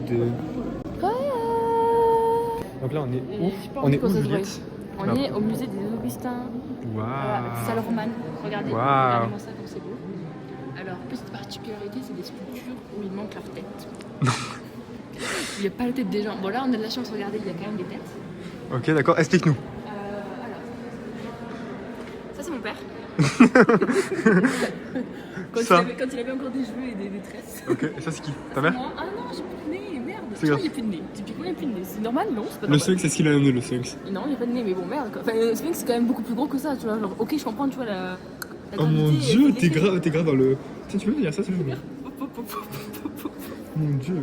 de... Donc là, on est où? On est où, Juliette? On est au musée des Augustins. Waouh. Avec salle romane. Regardez, Waouh. regardez-moi ça comme c'est beau. Alors, petite particularité, c'est des sculptures où il manque leur tête. Il n'y a pas la tête des gens. Bon, là, on a de la chance, regardez, il y a quand même des têtes. Ok, d'accord, explique-nous. Alors, ça, c'est mon père. Quand il avait encore des cheveux et des tresses. Ok, et ça c'est qui? Ta mère? Ah non, j'ai plus de nez, merde. C'est grave. Il n'y a plus de nez. Typiquement, il n'y a plus de nez. C'est normal, non? C'est pas Le normal. sphinx, c'est ce qu'il a amené, le sphinx. Non, il n'y a pas de nez, mais bon, merde quoi. Enfin, le sphinx, c'est quand même beaucoup plus gros que ça, tu vois. Genre, ok, je comprends, tu vois, la Oh mon gravité dieu, et- t'es grave dans le... Tiens, tu veux dire ça, s'il te plaît? Mon dieu.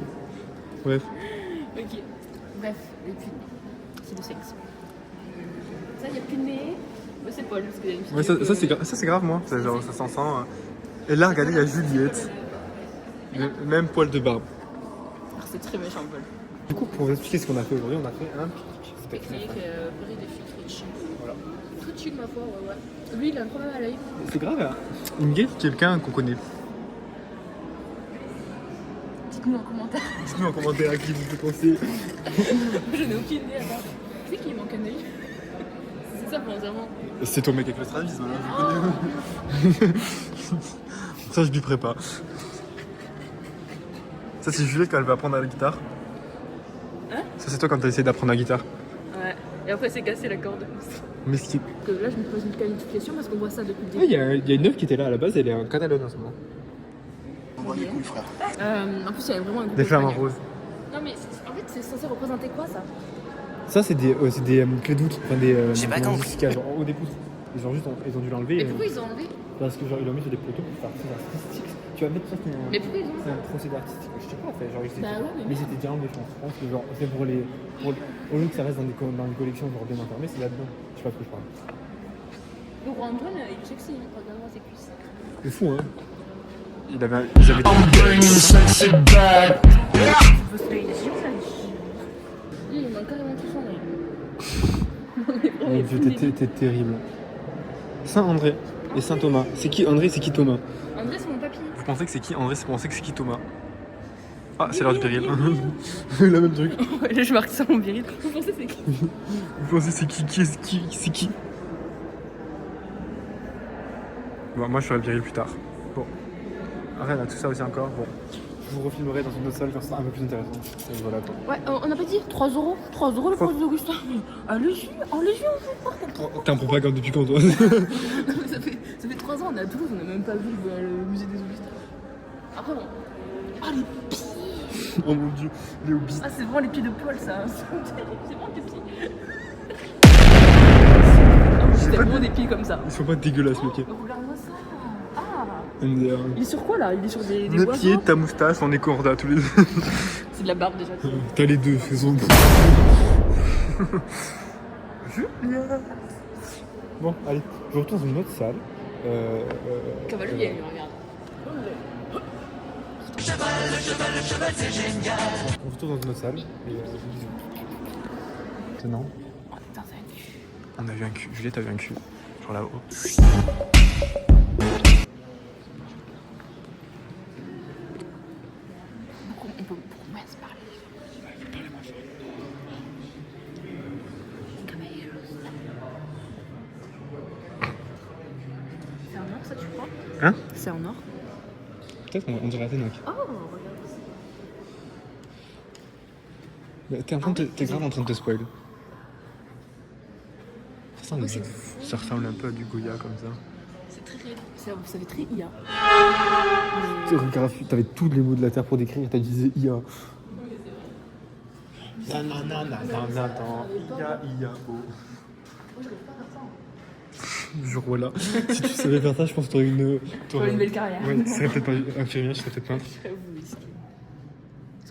Bref. Ok. Bref, il n'y a plus de nez. C'est le sphinx. Ça, il n'y a plus de nez. Bah, c'est Paul, parce qu'il y a une fille. Ouais, ça c'est grave, moi. C'est genre, ça s'en sent. Et là, regardez, il y a Juliette. Le même poil de barbe. Ah, c'est très méchant, Paul. Du coup, pour vous expliquer ce qu'on a fait aujourd'hui, on a fait un pique-nique. C'était très Pique-nique, fun. purée de filles, très chill. Voilà. Très chill, ma foi, ouais. Lui, il a un problème à l'œil. C'est grave, hein. Ingrid, quelqu'un qu'on connaît. Dites-nous en commentaire. Dites-nous en commentaire à qui vous pensez. Je n'ai aucune idée à part. Tu sais qu'il manque un œil? C'est ça, volontairement. C'est ton mec avec le strabisme, là, je connais. Ça, je biperai pas. Ça, c'est Juliette quand elle veut apprendre la guitare. Hein? Ça, c'est toi quand t'as essayé d'apprendre la guitare. Ouais. Et après, c'est cassé la corde. Mais ce qui... Que là, je me pose une qualification parce qu'on voit ça depuis le Ouais, début. il y a une œuvre qui était là à la base, elle est en Catalogne en ce moment. On voit des couilles, frère. En plus, il y avait vraiment un groupe Des flamants espagnol. roses. Non, mais en fait, c'est censé représenter quoi ça? Ça, c'est des clés d'outre, enfin des. J'ai pas compris. Genre haut des poutres. Ils ont juste, ils ont dû l'enlever. Mais pourquoi ils ont enlevé? Parce que genre ils l'ont mis sur des poteaux pour faire c'est artistique. Tu vas mettre ça c'est un. Mais pourquoi ils ont C'est un procédé artistique. Je sais pas, fait, genre ils étaient. Bah ouais, mais c'était déjà enlevé, je pense. Je pense que genre c'est pour les. Au lieu que ça reste dans des collections genre bien enfermées, c'est là-dedans. Je sais pas de quoi je parle. le roi Antoine, il est sexy, hein. Regarde-moi ses cuisses. C'est fou, hein. Ils avaient tout. Faut se payer des yeux, ça. Il manque carrément tout son œil. Mon dieu, t'es terrible. Saint-André et Saint-Thomas. C'est qui André, c'est qui Thomas? André, c'est mon papy. Vous pensez que c'est qui André? Vous pensez que c'est qui Thomas? Ah, c'est l'heure du péril. La même truc. Ouais, là, je marque ça mon viril. Vous pensez c'est qui? Vous pensez c'est qui? C'est qui? Bon, moi je ferai le viril plus tard. Bon. Après, on a tout ça aussi encore. Bon. Je vous refilmerai dans une autre salle quand ce sera un peu plus intéressant. Et voilà quoi. Ouais, on n'a pas dit 3 €. 3 € le produit d'Augustin. Allez-y, allez-y, T'es en propagande depuis quand toi? ça fait 3 ans, on est à Toulouse, on n'a même pas vu le musée des Augustins. Après, bon. Ah, les pieds! Oh mon dieu, les hobbies. Ah, c'est vraiment les pieds de Paul, ça. C'est vraiment des pieds. Ah, j'ai tellement des pieds comme ça. Ils sont pas dégueulasses, mes pieds. Oh, regarde-moi ça. Ah! MDR. Il est sur quoi là? Il est sur des Mes oiseaux? pieds, ta moustache, on est corda tous les deux. C'est de la barbe déjà. T'as les deux, faisons. Julia. Bon, allez, je retourne dans une autre salle. Cavalier, lui, regarde. Le cheval, c'est génial. On retourne dans une autre salle. Et bisous. Maintenant, Oh putain, ça va être cul. on a vu un cul. Juliette a vu un cul. Genre là-haut. On peut moins se parler. C'est en or ça tu crois? Hein? C'est en or? Peut-être on dirait Athénoc. Oh regarde. T'es grave en train de te spoil. Ça, Ouais, c'est fou. ça ressemble un peu à du Goya comme ça. C'est très réel. Ça fait très IA. Regarde, t'avais tous les mots de la Terre pour décrire, t'as disais IA. IA, oh. Jure, voilà. Si tu savais faire ça, je pense que t'aurais T'aurais une belle carrière. Ouais, tu serais peut-être pas infirmière, je serais peut-être peintre. Est-ce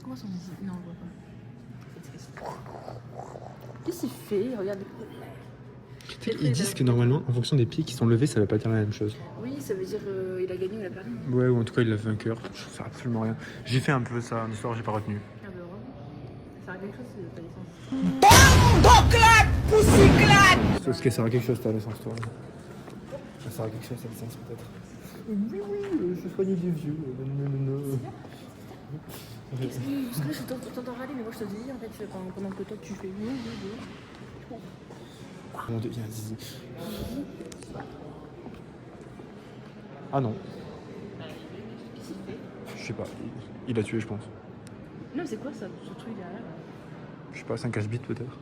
qu'on voit son visage? Non, on voit pas. Qu'est-ce qu'il fait? Regarde. Ils disent que normalement, en fonction des pieds qui sont levés, ça veut pas dire la même chose. Oui, ça veut dire il a gagné ou il a perdu. Ouais, ou en tout cas, il a vainqueur. Je sais absolument rien. J'ai fait un peu ça en histoire, j'ai pas retenu. Ah bah heureusement. Ça a quelque chose, ta licence. Est-ce que ça sert à quelque chose ta licence, toi? Ça sert à quelque chose ta licence, peut-être? Oui, je soignais des vieux. Parce que là, je t'entends râler, mais moi je te dis en fait, pendant que toi tu fais Mon dieu, il y a un zizi. Ah non. Je sais pas, il a tué, je pense. Non, c'est quoi ça, ce truc derrière? Je sais pas, c'est un cache-bite peut-être.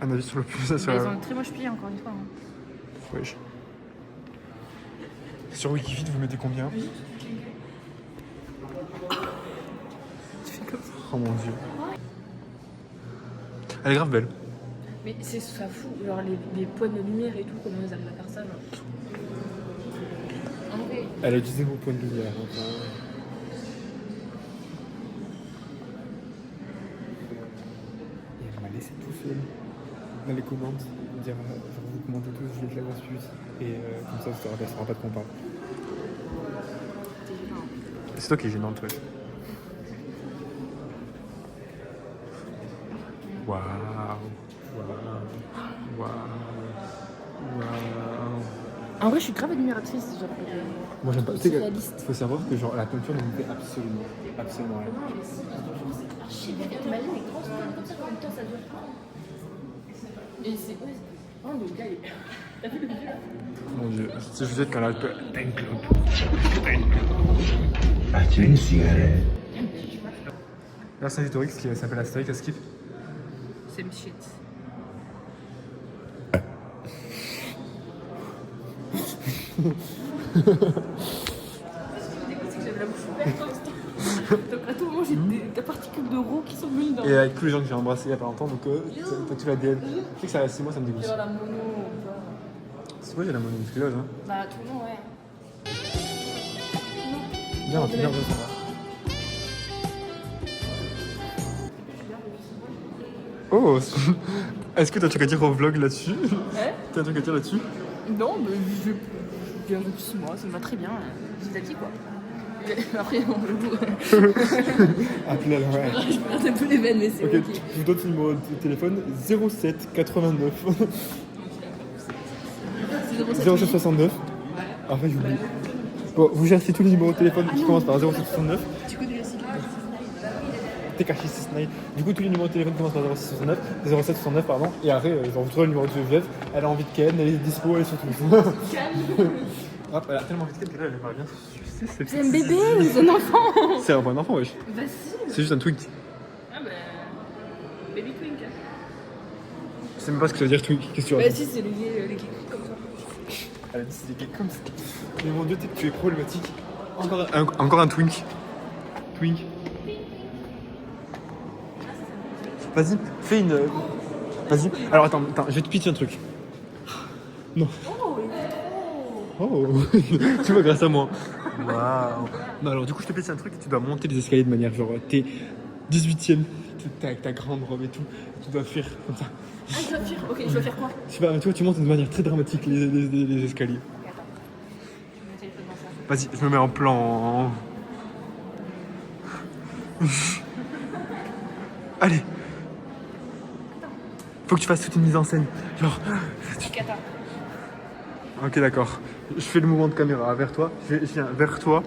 Un avis sur le plus, ça Ils ont un très moche pied, encore une fois. Hein. Wesh. Sur Wikifeed, vous mettez combien? Oh mon dieu. Elle est grave belle. Mais c'est ça fou, genre les points de lumière et tout, comment ils arrivent à faire ça, genre. En vrai. Elle a utilisé vos points de lumière. Enfin... Et elle m'a laissé tout seul dans les commandes. Dire, genre, vous commentez tous, je vais te la voir suite. Et comme ça, ça ne saura pas de quoi on parle. C'est toi qui est gênant, le truc. Waouh. Waouh. En vrai, je suis grave admiratrice, genre. Moi, j'aime pas. C'est réaliste. Faut savoir que genre, la peinture ne me fait absolument rien. T'imagines les grosses points comme ça, combien de temps ça dure? Et c'est. Oh, le gars, il... T'as vu le vieux là? Mon dieu, si je vous dis quand la peur. As-tu une cigarette? Là, c'est un historique qui s'appelle Astérix, Esquive. Same shit. J'avais la bouche ouverte en ce temps. Donc à tout moment j'ai des particules de roux qui sont venues dans. Et avec tous les gens que j'ai embrassés il y a pas longtemps, donc toi tu l'ADN. Tu sais que ça reste 6 mois, ça me dégoûte. Genre la mono. C'est quoi, j'ai la monomusculose, hein. Bah tout le monde, ouais. Viens, viens, viens. Oh, est-ce que t'as un truc à dire au vlog là-dessus? Hein? T'as un truc à dire là-dessus? Non, mais je viens depuis 6 mois, ça me va très bien. Petit à petit quoi. Après, bon, le bout. Appelez à l'horaire. Je perds un peu les veines, mais c'est Ok, ok. je vous donne ce numéro de téléphone 07 89 C'est 07 69. Après, j'oublie. Bon, vous cherchez tous les numéros de téléphone qui commencent par 07 69. Tu connais le site? Tekashi 69. Du coup, tous les numéros de téléphone commencent par 07 69, pardon. Et après, genre, vous trouvez le numéro de Geneviève. Elle a envie de Ken, elle est dispo, elle est sur tout. Hop, elle a tellement envie de Ken que là, elle aimerait bien sucer ses C'est un bébé ou c'est un enfant? C'est un bon enfant, wesh. Bah si. C'est juste un twink. Ah bah. Baby twink. Je sais même pas ce que ça veut dire twink. Qu'est-ce que tu Bah racontes? si, c'est les gays comme ça. Elle a dit c'est des gays comme ça. Mais mon dieu, tu es problématique. Encore un twink. Twink. Vas-y, fais une. Vas-y. Alors attends, je vais te pitcher un truc. Non. Oh, il est trop. Oh. Tu vois, grâce à moi. Waouh. Non, alors du coup, je te pitche un truc. Tu dois monter les escaliers de manière genre, t'es 18ème, t'es avec ta grande robe et tout. Tu dois faire comme ça. Ah, je dois faire. Ok, je dois faire quoi? Je sais pas, mais tu vois, tu montes de manière très dramatique les escaliers. Ok, attends. Je mets le téléphone dans ça. Vas-y, je me mets en plan. Allez. Faut que tu fasses toute une mise en scène. Genre. Ok, attends. Ok, d'accord. Je fais le mouvement de caméra vers toi. Je viens vers toi.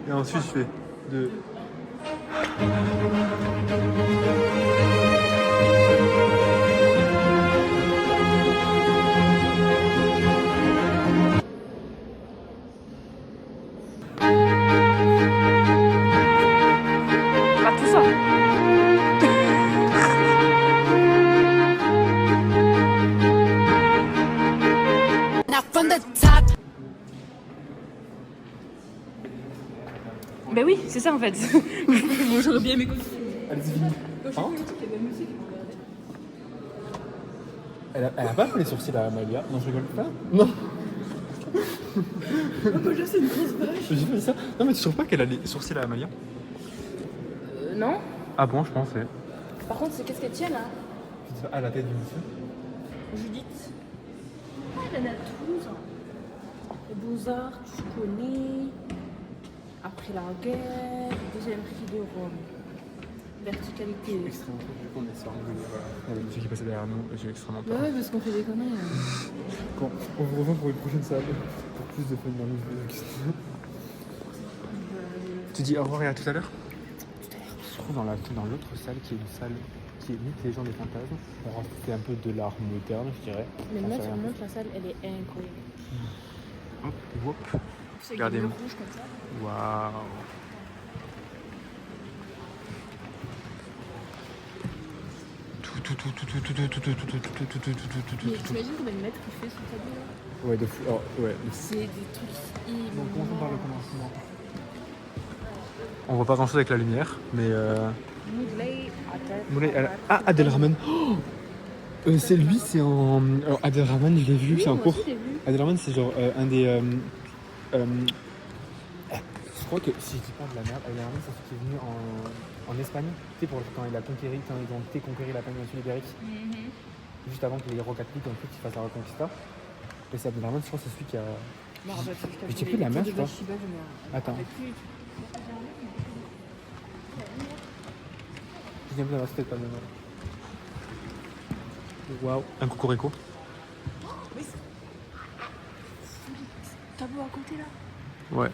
Et ensuite, je fais de. Ah, tout ça. Bah oui, c'est ça en fait. Moi j'aurais bien aimé continuer. Allez-y, fini. Hein Elle a pas fait les sourcils à Amalia. Non, je rigole pas. Non. Là c'est une grosse vache. J'ai fait ça. Non, mais tu trouves pas qu'elle a les sourcils à Amalia? Non. Ah bon, je pensais. Par contre, c'est qu'est-ce qu'elle tient là? À la tête du monsieur. Judith. Ah, elle a Toulouse. Les Beaux-Arts, tu connais. Après la guerre, deuxième prix de Rome. Verticalité. Extrêmement vu qu'on est sur un voilà. Il y a le monsieur qui passait derrière nous et j'ai extrêmement Bah peur. ouais, parce qu'on fait des conneries. Bon, on vous revoit pour une prochaine salle. Pour plus de fun dans nos vidéos. Tu dis au revoir et à tout à l'heure. Je trouve dans l'autre salle qui est une salle qui est mythe Légende des fantasmes. Alors, c'est un peu de l'art moderne, je dirais. Mais J'en moi, sais sur rien. montre la salle, elle est incroyable. Hop, whoop. C'est avec des Regardez-moi. murs rouges comme ça. Waouh. Mais t'imagines combien de mètres il fait ce tableau là? Ouais, de fou. Alors, ouais. C'est des trucs immenses. Donc, commençons par le commencement. On voit pas grand chose avec la lumière, mais. Ah, Adelrahman. Oh c'est lui, c'est en. Alors, Adelrahman, je l'ai vu, c'est en cours. Adelrahman, c'est genre un des. Je crois que si je dis pas de la merde, Adelrahman, c'est celui qui est venu en Espagne. Tu sais, quand il a conquéri, quand ils ont été conquérir la péninsule ibérique, juste avant que les Rocatholiques en fait ils fassent la Reconquista. Et c'est Adelrahman, je crois que c'est celui qui a. Mais tu sais plus la mer, je crois. Attends. Je viens de la c'était pas le même. Waouh, un cocorico. Tableau à côté là. Ouais.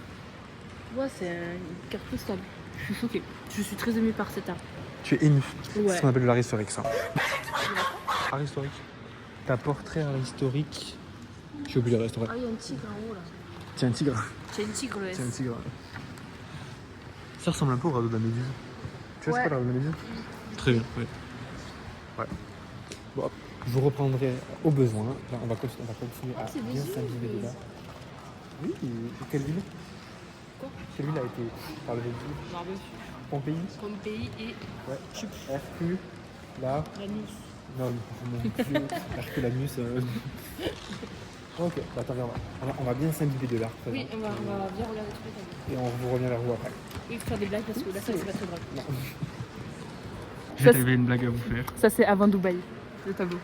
Ouais, c'est une carte postale. Je suis choquée. Je suis très émue par cet art. Tu es ému. Ouais. C'est ce qu'on appelle l'art historique, ça. Art historique. T'as portrait art historique. J'ai oublié le restaurant. Ah, il y a un tigre en haut là. Tiens, un tigre. C'est un tigre le S. Tiens, un tigre. Ça ressemble un peu au radeau de la Méduse. Tu vois, c'est Ouais. quoi le radeau de la Méduse? Très bien, oui. Ouais. Bon, hop, je vous reprendrai au besoin. Là, on va continuer à c'est des bien îles, s'imbiber mais- dedans. Oui, quelle ville? Quoi? Quelle ville a été par le Vésuve? Pompéi? Pompéi et Ouais. Hercule, là. la Nice. Non, mon Dieu, Herculanus. Ok, bah attends, viens, on va bien s'imbiber de l'art. Oui, on va bien regarder tous les tableaux. Et on vous revient vers vous après. Oui, faire des blagues parce que là, ça c'est pas très drôle. J'ai une blague à vous faire. Ça c'est avant Dubaï, le tableau.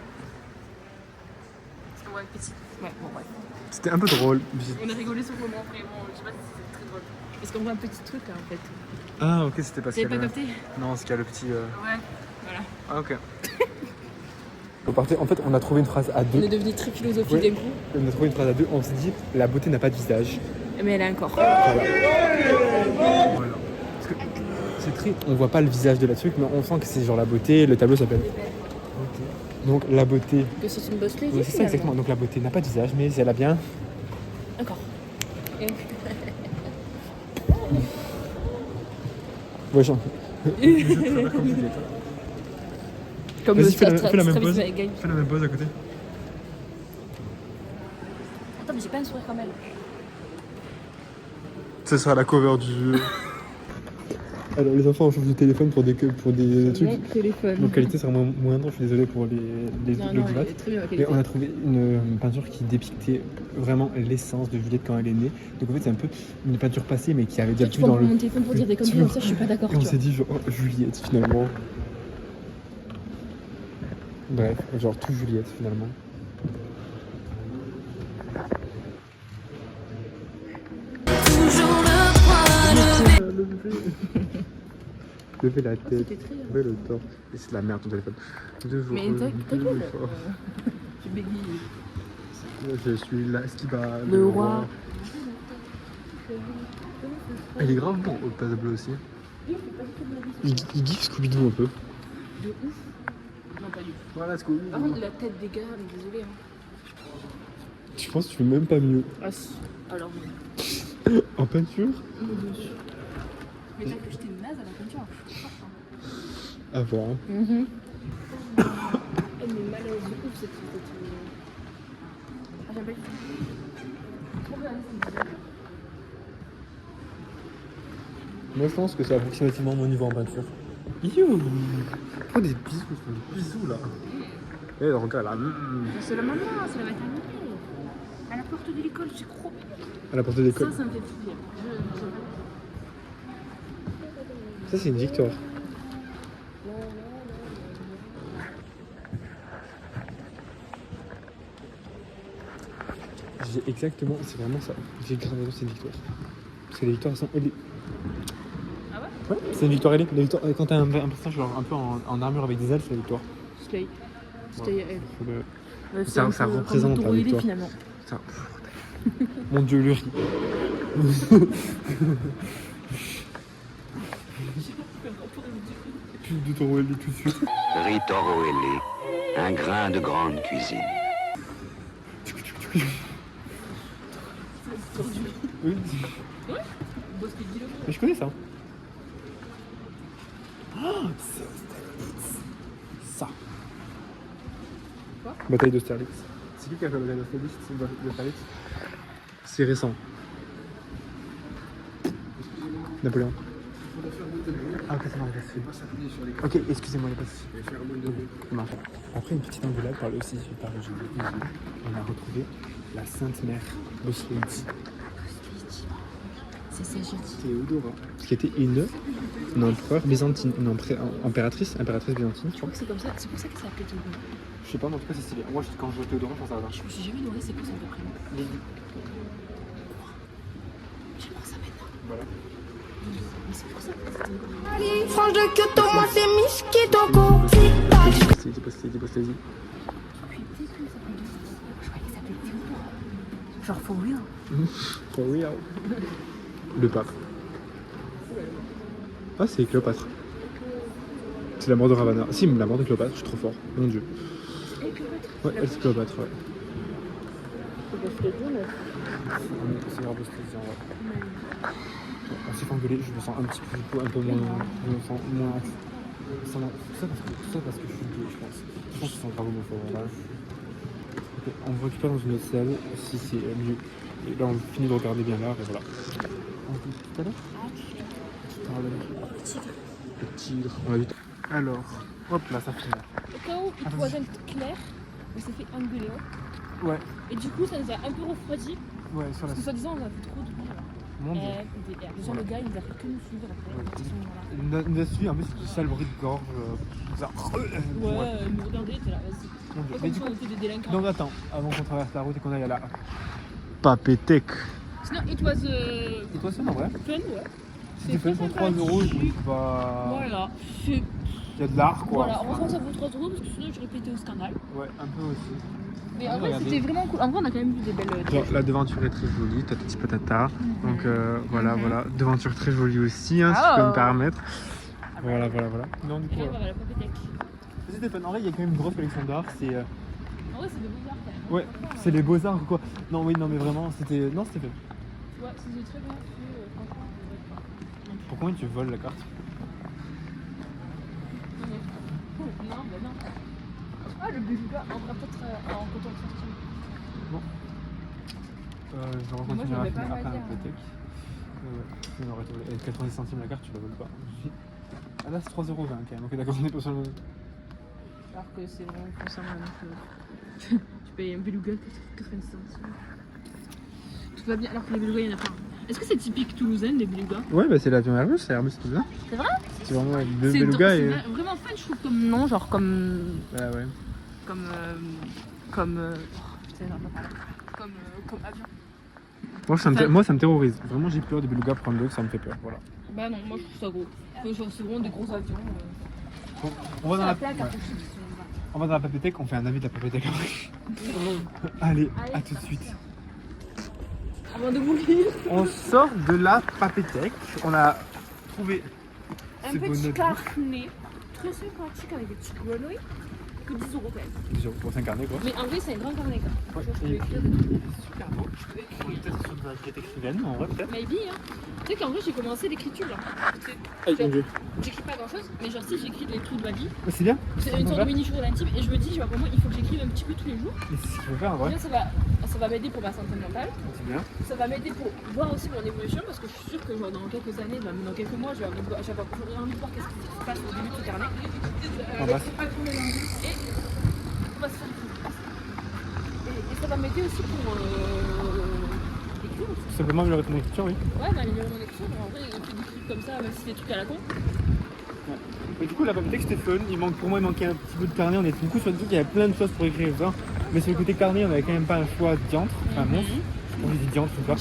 Parce qu'on voit petit. Ouais, bon, bref. C'était un peu drôle. On a rigolé sur le moment, vraiment. Je sais pas si c'est très drôle. Parce qu'on voit un petit truc là en fait. Ah, ok, c'était parce Vous avez qu'il y pas a capté? Non, c'est qu'il y a le petit. Ouais, voilà. Ah, ok. En fait, on a trouvé une phrase à On deux. est devenu très philosophique Ouais. d'un coup. On a trouvé une phrase à deux. On se dit la beauté n'a pas de visage. Mais elle a un corps. Voilà. Voilà. Parce que c'est très. On voit pas le visage de la truc, mais on sent que c'est genre la beauté. Le tableau s'appelle. Donc la beauté. Que c'est une bosse lady. Oui, c'est ça exactement. Donc la beauté n'a pas de visage, mais elle a bien. Un corps. Ouais, genre. Comme Vas-y, fais la même Travis pose. Gagne. Fais la même pose à côté. Attends, mais j'ai pas un sourire comme elle. Ce sera la cover du jeu. Alors les enfants, on change de téléphone pour des trucs. Téléphone. Donc qualité sera moindre, je suis désolé pour Non, non, l'audimat. elle est très bien. Mais on a trouvé une peinture qui dépictait vraiment l'essence de Juliette quand elle est née. Donc en fait c'est un peu une peinture passée mais qui avait déjà Tu plus prends dans le... mon téléphone pour dire des conneries comme ça, je suis pas d'accord. Et on tu s'est vois. dit genre oh, Juliette finalement. Bref, genre tout Juliette finalement. Levez la tête, C'était très bien. levez le torse. Et c'est de la merde ton téléphone. Mais ta gueule. J'ai bégayé. Je suis là, Skiba, Le roi. Il est grave bon au tableau aussi. Il giffe Scooby-Doo un peu. De ouf. Non, pas du tout. Voilà Scooby. Par contre, la tête des gars, mais désolé. Hein. Je pense que tu fais même pas mieux. Ah si. Alors oui. En peinture Bien sûr. Mais t'as que j'étais naze à la peinture. À voir. Elle met malaise de ouf cette tête. Ah, j'aime pas du tout. Trop réaliste, cette peinture. Moi je pense que c'est approximativement mon niveau en peinture. You. Oh des bisous, ils font des bisous là. Eh regarde là. C'est la maman, c'est la maternité. À la porte de l'école, c'est trop bien. À la porte de l'école. Ça me fait plaisir. Ça c'est une victoire. J'ai exactement, c'est vraiment ça. J'ai grave raison, c'est une victoire. Parce que les victoires sont ailées. Ah ouais? Ouais, c'est une victoire ailée. Les victoires, quand t'as un personnage genre, un peu en armure avec des ailes, c'est la victoire. Slay. Slay, elle. Faut le- C'est Ça- un ça peu représente comme la Taureau victoire. finalement. Ça. Mon dieu, le riz. pub de Toro Ellie tout de suite. Riz Toro Ellie, un grain de grande cuisine. Oui. Boss qui dit le mot. Mais je connais ça. Ça. Quoi? Bataille d'Austerlitz. C'est qui a fait la bataille d'Austerlitz? C'est récent. Napoléon. Ah ok, ça marche. Ok, excusez-moi, il n'y a pas de souci. Ça marche. Après une petite engueulade par le aussi par le jeu. On a retrouvé la Sainte Mère d'Austerlitz. C'est ça, j'ai dit. Théodora. Qui était une empereur byzantine, une impératrice byzantine, je Je crois. crois que c'est comme ça, c'est pour ça que ça s'appelait Théodora. Je sais pas, mais en tout cas c'est stylé. Moi quand je vois Théodora, je pense à ça. Je me suis jamais demandé c'est quoi son vrai prénom. J'ai pensé ça maintenant. Voilà. Mais c'est pour ça que c'est Théodora. Franche de Kyoto, moi c'est Miski Toko. Vas-y. Je croyais qu'il s'appelait Théodora. Genre for real. For real. Le pape. Ah, c'est Cléopâtre. C'est la mort de Ravana. Si, mais la mort de Cléopâtre, je suis trop fort. Mon dieu. Ouais, elle c'est Cléopâtre, ouais. C'est grave ce en vrai. On s'est fait engueuler, je me sens un petit peu, un peu moins. Je me sens moins. Ça parce que je suis gay, je pense. Je pense que c'est un grave homophobe. Voilà. Ok, on me récupère dans une autre salle, si c'est mieux. Et là, on finit de regarder bien l'art, et voilà. On se dit tout à l'heure. Tout à l'heure. Le tigre. On a vu. Alors, hop là, ça finit. Au cas où il troisième clair, on s'est fait engueuler. Ouais, Et du coup, ça nous a un peu refroidi. ouais, sur la Parce que soi-disant, on a fait trop de bruit. Mon dieu. Déjà, le gars, il nous a fait que nous suivre après. Il nous a suivi, en plus, c'est ça le bruit de gorge. Ça. Ouais, il nous regardait, t'es là, vas-y. Mon dieu. Pas Mais comme du si coup, on était des délinquants. donc attends, avant qu'on traverse la route et qu'on aille à la Papétech. Sinon, it was Et toi, c'est en vrai? fun, ouais. C'était fait pour 3 euros, je trouve pas. Voilà. C'est- Il y a de l'art, quoi. Voilà, heureusement que ça vaut 3 euros parce que sinon j'aurais pété au scandale. Ouais, un peu aussi. Mais Ah, en vrai, regardez. c'était vraiment cool. En vrai, on a quand même vu des belles. Genre, la devanture est très jolie, tatati patata. Donc voilà, voilà. Devanture très jolie aussi, hein, si je peux me permettre. Voilà. Non, du Et coup, là, voilà, la papétech. c'était fun. En vrai, il y a quand même une grosse collection d'art. C'est. En vrai, c'est de beaux-arts quand même. Ouais, c'est les beaux-arts, quoi. Non, oui, non, mais vraiment, c'était. Non, c'était fun. Ouais, c'était très bien fait. Franchement, on devrait Pourquoi tu voles la carte? pas. Non, bah non. Ah, le beluga, on va peut-être en coton de sortie. Je moi, recontinuerai je à vais pas finir après mal la dire. bibliothèque. On aurait trouvé. Et 90 centimes la carte, tu la voles pas. Ah là, c'est 3,20 € quand même. Ok, d'accord, on est pas sur le même. Alors que c'est vraiment concernant la même chose. Tu payes un beluga 90 centimes. Tout va bien, alors que les belugas, il y en a pas. Est-ce que c'est typique toulousain, les belugas? Ouais, bah c'est l'avion Airbus, c'est Airbus tout ça. C'est vrai? C'est vraiment deux C'est belugas et. vraiment fun, je trouve, comme nom, genre comme. Bah ouais. Comme. Putain, j'en ai pas parlé. Comme avion. Moi, ça me terrorise. Vraiment, j'ai peur des belugas prendre l'eau, ça me fait peur. Voilà. Bah non, moi je trouve ça gros. C'est vraiment des gros avions. Bon, on va dans la. plaque à Ouais. coucher qui sont On va dans la papéthèque, on fait un avis de la papéthèque après. Allez, à tout de suite. avant de mourir. On sort de la papéthèque. On a trouvé Un ces beaux petit notebooks. carnet très sympathique avec des petits grenouilles. Que 10 euros quand même. 10 € pour 5 carnets, quoi. Mais en vrai, c'est un grand carnet quoi. Ouais, Genre, je peux et- écrire des trucs. Super beau. On est peut-être sur de la quête écrivaine, en vrai, peut-être. Maybe, hein. Tu sais qu'en vrai, j'ai commencé l'écriture là. Aïe, mon dieu. J'écris pas grand chose, mais genre, si j'écris des trucs de ma vie, C'est bien. c'est une sorte de mini-journal intime et je me dis, genre, vraiment, il faut que j'écrive un petit peu tous les jours. Et c'est ce qu'il faut faire, en vrai. Déjà, ça va m'aider pour ma santé mentale. C'est bien. Ça va m'aider pour voir aussi mon évolution parce que je suis sûre que genre, dans quelques années, même dans quelques mois, je vais avoir envie de voir qu'est-ce qui se passe au début de ce carnet. En bas. Et on va se faire et ça va m'aider aussi pour écrire aussi. Tout simplement améliorer ton écriture, oui. Ouais, m'améliorer mon écriture. En vrai, écrire des trucs comme ça, même si c'est des trucs à la con. Et du coup, la papéthèque c'était fun. Pour moi, il manquait un petit peu de carnet. On était beaucoup sur le truc, il y avait plein de choses pour écrire. Hein. Mais sur le côté carnet, on avait quand même pas un choix diantre. Enfin, monstre. On dit diantre ou pas.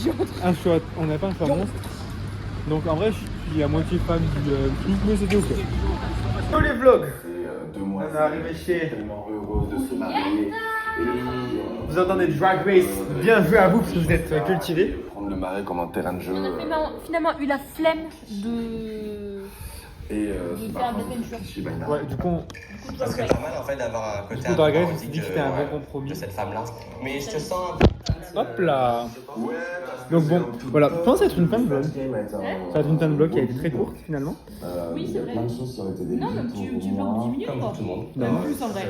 Un choix, on n'avait pas un choix monstre. Donc en vrai, je suis à moitié fan du truc, mais c'était ok. Tous les vlogs. On est arrivé chez. Tellement heureux de se marier. Vous entendez Drag Race. Bien joué à vous parce que vous êtes cultivés. Prendre le marais comme un terrain de jeu. On a finalement eu la flemme de Et De faire des peintures. je suis banal. Ouais, du coup, Ça serait pas mal en fait d'avoir un côté du coup, Drag Race, on s'est romantique dit que c'était un de- bon compromis. de cette femme-là. Mais je te sens un peu. Hop là. Ouais, Donc bon, voilà, je pense être une fin de vlog. Ça va être une fin de vlog qui a été très courte finalement. Oui, c'est vrai. Plein de choses qui auraient été Non, mais débiles tu pour bloques moi. 10 minutes Comme quoi. pour tout le monde. Non. Même plus en vrai.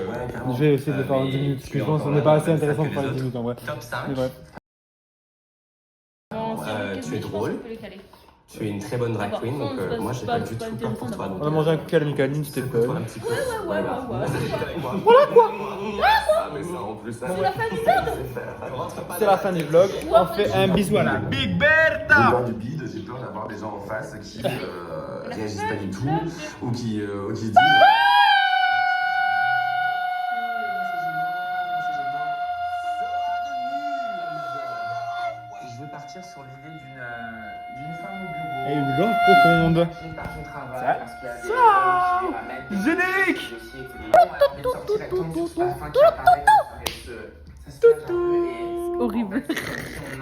Je vais essayer de le faire en 10 minutes, parce que je pense qu'on n'est pas assez intéressant pour faire les 10 minutes en vrai. Top 5. Mais bref. Bon, tu es drôle. Tu es une très bonne drag queen, donc moi j'ai pas du tout peur pour toi. On a mangé un cookie à la Micaline, c'était Contrôle fun. un petit peu. Ouais. Voilà quoi. Ah, mais ça en plus, ça. C'est la fin du vlog. C'est la fin du vlog. On fait un bisou à la Big J'ai Bertha. peur du bide, j'ai peur d'avoir des gens en face qui réagissent pas du tout ou qui se disent. Je veux partir sur l'idée d'une femme au bureau. Et une gorge profonde. Qui part son travail Ça. parce qu'il y a des gens qui les ramènent. Générique. Des dossiers, que des gens, elle a envie de sortir, elle tombe sur ce parfum qui apparaît, ça se passe un peu et Horrible. on